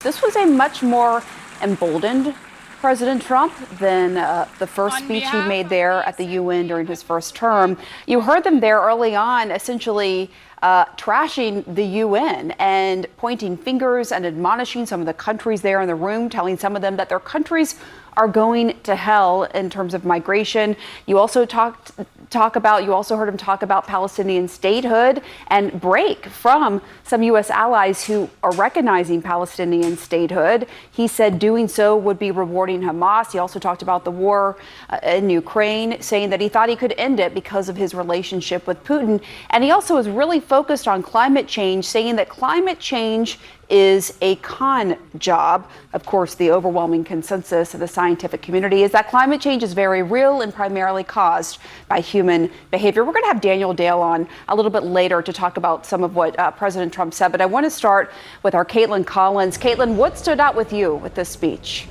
This was a much more emboldened President Trump than the first speech he made there at the UN during his first term. You heard them there early on, essentially trashing the UN and pointing fingers and admonishing some of the countries there in the room, telling some of them that their countries are going to hell in terms of migration. You also you also heard him talk about Palestinian statehood and break from some U.S. allies who are recognizing Palestinian statehood. He said doing so would be rewarding Hamas. He also talked about the war in Ukraine, saying that he thought he could end it because of his relationship with Putin. And he also was really focused on climate change, saying that climate change is a con job. Of course, the overwhelming consensus of the scientific community is that climate change is very real and primarily caused by human behavior. We're going to have Daniel Dale on a little bit later to talk about some of what President Trump said, but I want to start with our Caitlin Collins. Caitlin, what stood out with you with this speech?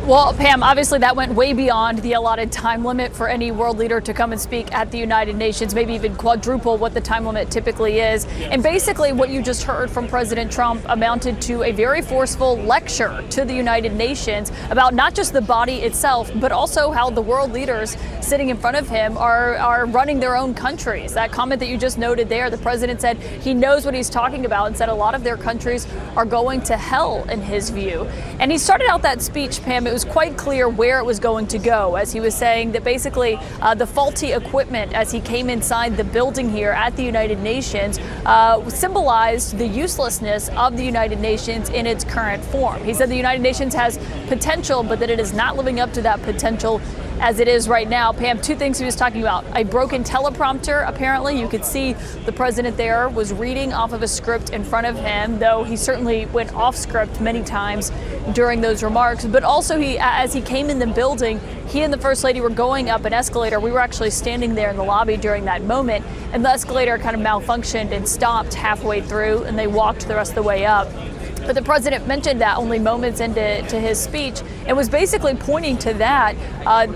Well, Pam, obviously that went way beyond the allotted time limit for any world leader to come and speak at the United Nations, maybe even quadruple what the time limit typically is. And basically what you just heard from President Trump amounted to a very forceful lecture to the United Nations about not just the body itself, but also how the world leaders sitting in front of him are running their own countries. That comment that you just noted there, the president said he knows what he's talking about and said a lot of their countries are going to hell in his view. And he started out that speech, Pam, it was quite clear where it was going to go, as he was saying that basically the faulty equipment as he came inside the building here at the United Nations symbolized the uselessness of the United Nations in its current form. He said the United Nations has potential, but that it is not living up to that potential as it is right now. Pam, two things he was talking about. A broken teleprompter, apparently. You could see the president there was reading off of a script in front of him, though he certainly went off script many times during those remarks. But also, as he came in the building, he and the First Lady were going up an escalator. We were actually standing there in the lobby during that moment, and the escalator kind of malfunctioned and stopped halfway through, and they walked the rest of the way up. But the president mentioned that only moments into his speech and was basically pointing to that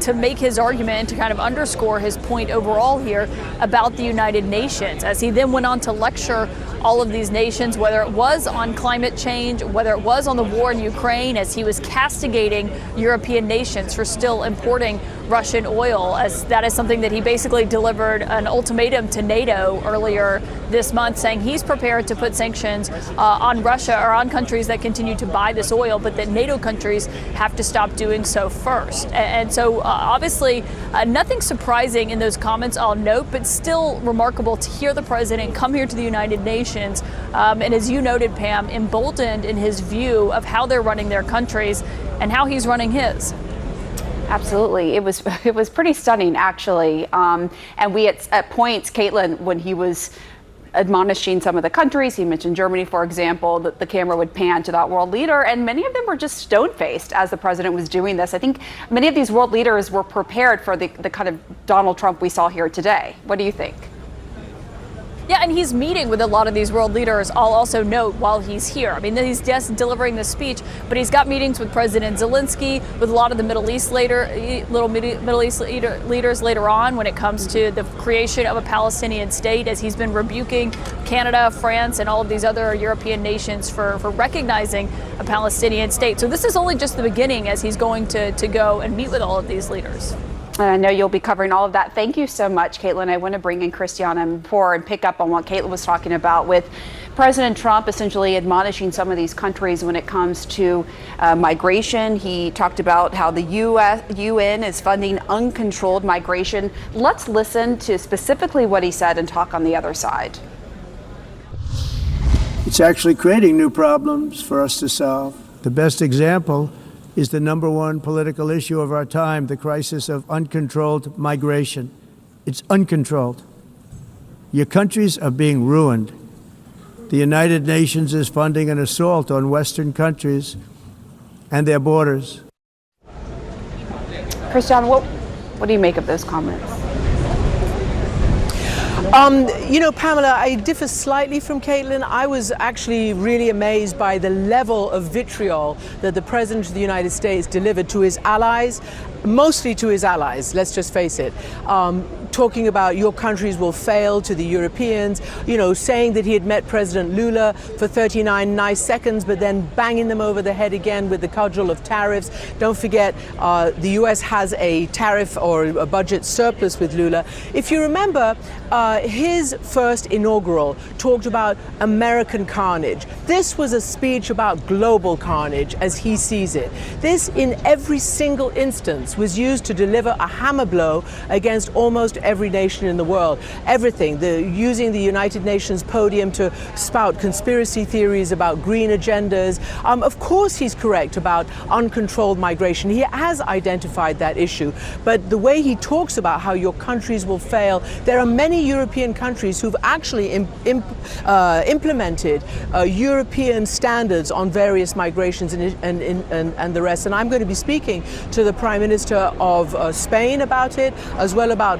to make his argument and to kind of underscore his point overall here about the United Nations, as he then went on to lecture all of these nations, whether it was on climate change, whether it was on the war in Ukraine, as he was castigating European nations for still importing Russian oil, as that is something that he basically delivered an ultimatum to NATO earlier this month, saying he's prepared to put sanctions on Russia or on countries that continue to buy this oil, but that NATO countries have to stop doing so first. And so obviously nothing surprising in those comments, I'll note, but still remarkable to hear the president come here to the United Nations and, as you noted, Pam, emboldened in his view of how they're running their countries and how he's running his. Absolutely. It was pretty stunning, actually. And we at points, Caitlin, when he was admonishing some of the countries, he mentioned Germany, for example, that the camera would pan to that world leader, and many of them were just stone-faced as the president was doing this. I think many of these world leaders were prepared for the kind of Donald Trump we saw here today. What do you think? Yeah, and he's meeting with a lot of these world leaders, I'll also note, while he's here. I mean, he's just delivering the speech, but he's got meetings with President Zelensky, with a lot of the Middle East leaders later on when it comes to the creation of a Palestinian state, as he's been rebuking Canada, France, and all of these other European nations for recognizing a Palestinian state. So this is only just the beginning, as he's going to go and meet with all of these leaders. And I know you'll be covering all of that. Thank you so much, Caitlin. I want to bring in Christiana before and pick up on what Caitlin was talking about with President Trump essentially admonishing some of these countries when it comes to migration. He talked about how the UN is funding uncontrolled migration. Let's listen to specifically what he said and talk on the other side. It's actually creating new problems for us to solve. The best example is the number one political issue of our time, the crisis of uncontrolled migration. It's uncontrolled. Your countries are being ruined. The United Nations is funding an assault on Western countries and their borders. Christian, what do you make of those comments? You know, Pamela, I differ slightly from Caitlin. I was actually really amazed by the level of vitriol that the President of the United States delivered to his allies, mostly to his allies, let's just face it, talking about your countries will fail to the Europeans, saying that he had met President Lula for 39 nice seconds, but then banging them over the head again with the cudgel of tariffs. Don't forget, the US has a tariff or a budget surplus with Lula. If you remember, his first inaugural talked about American carnage. This was a speech about global carnage as he sees it. This, in every single instance, was used to deliver a hammer blow against almost every nation in the world. Everything, using the United Nations podium to spout conspiracy theories about green agendas. Of course he's correct about uncontrolled migration. He has identified that issue. But the way he talks about how your countries will fail, there are many European countries who've actually implemented European standards on various migrations and the rest. And I'm going to be speaking to the Prime Minister of Spain about it, as well about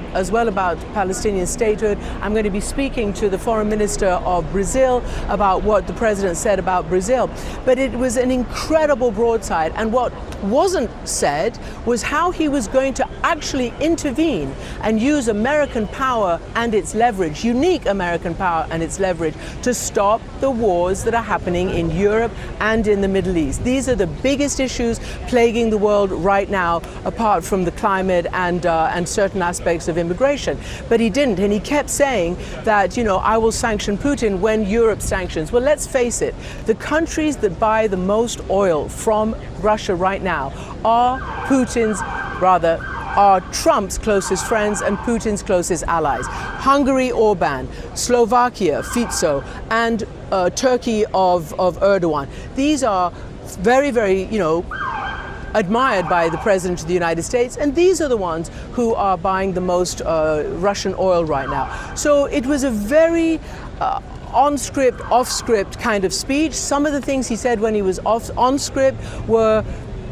Palestinian statehood. I'm going to be speaking to the Foreign Minister of Brazil about what the President said about Brazil. But it was an incredible broadside, and what wasn't said was how he was going to actually intervene and use American power and its leverage, unique American power and its leverage, to stop the wars that are happening in Europe and in the Middle East. These are the biggest issues plaguing the world right now, apart from the climate and certain aspects of immigration. But he didn't, and he kept saying that, I will sanction Putin when Europe sanctions. Well, let's face it, the countries that buy the most oil from Russia right now are Trump's closest friends and Putin's closest allies. Hungary, Orban; Slovakia, Fico; and Turkey of Erdogan. These are very, very, admired by the President of the United States, and these are the ones who are buying the most Russian oil right now. So it was a very on-script, off-script kind of speech. Some of the things he said when he was on-script were,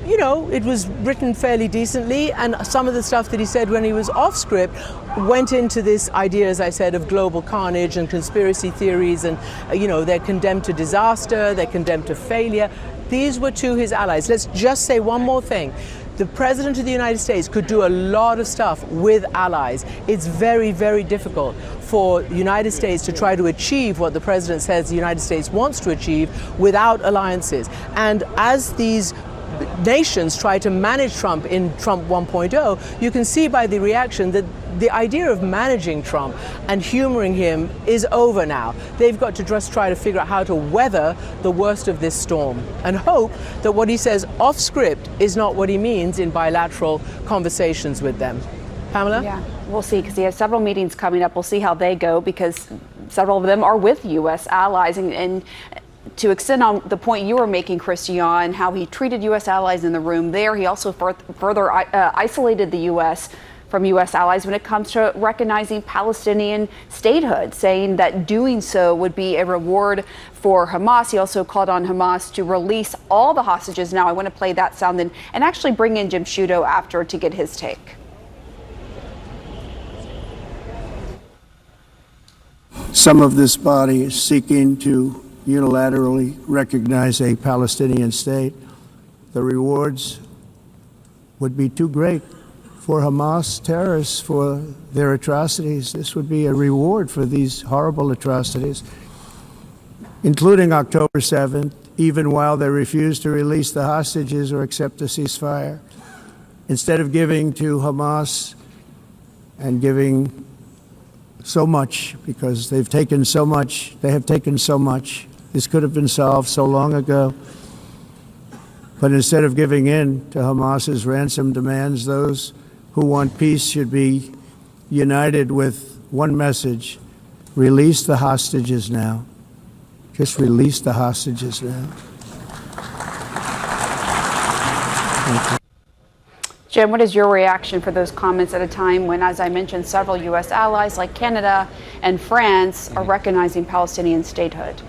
it was written fairly decently, and some of the stuff that he said when he was off-script went into this idea, as I said, of global carnage and conspiracy theories, and, they're condemned to disaster, they're condemned to failure. These were to his allies. Let's just say one more thing. The President of the United States could do a lot of stuff with allies. It's very, very difficult for the United States to try to achieve what the President says the United States wants to achieve without alliances. And as these nations try to manage Trump in Trump 1.0, you can see by the reaction that the idea of managing Trump and humoring him is over now. They've got to just try to figure out how to weather the worst of this storm and hope that what he says off script is not what he means in bilateral conversations with them. Pamela? Yeah, we'll see, because he has several meetings coming up. We'll see how they go, because several of them are with U.S. allies. And to extend on the point you were making, Christian, how he treated U.S. allies in the room there, he also further isolated the U.S. from U.S. allies when it comes to recognizing Palestinian statehood, saying that doing so would be a reward for Hamas. He also called on Hamas to release all the hostages. Now, I want to play that sound and actually bring in Jim Sciutto after to get his take. Some of this body is seeking to unilaterally recognize a Palestinian state. The rewards would be too great for Hamas terrorists for their atrocities. This would be a reward for these horrible atrocities, including October 7th, even while they refuse to release the hostages or accept a ceasefire. Instead of giving to Hamas and giving so much, because they've taken so much, this could have been solved so long ago. But instead of giving in to Hamas's ransom demands, those who want peace should be united with one message: release the hostages now. Just release the hostages now. Thank you. Jim, what is your reaction for those comments at a time when, as I mentioned, several U.S. allies like Canada and France are recognizing Palestinian statehood?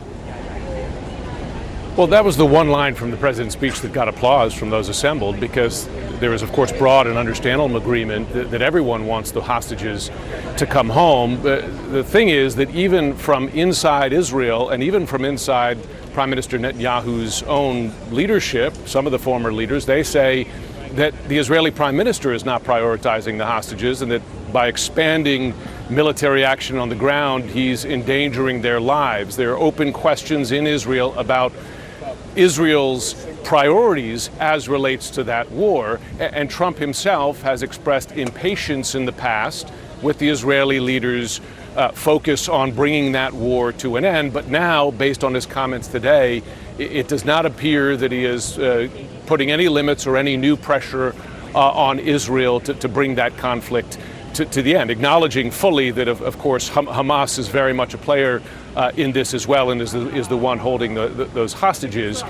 Well, that was the one line from the president's speech that got applause from those assembled, because there is, of course, broad and understandable agreement that everyone wants the hostages to come home. The thing is that even from inside Israel and even from inside Prime Minister Netanyahu's own leadership, some of the former leaders, they say that the Israeli prime minister is not prioritizing the hostages, and that by expanding military action on the ground, he's endangering their lives. There are open questions in Israel about Israel's priorities as relates to that war. And Trump himself has expressed impatience in the past with the Israeli leaders' focus on bringing that war to an end. But now, based on his comments today, it does not appear that he is putting any limits or any new pressure on Israel to bring that conflict to the end, acknowledging fully that, of course, Hamas is very much a player in this as well and is the one holding those hostages.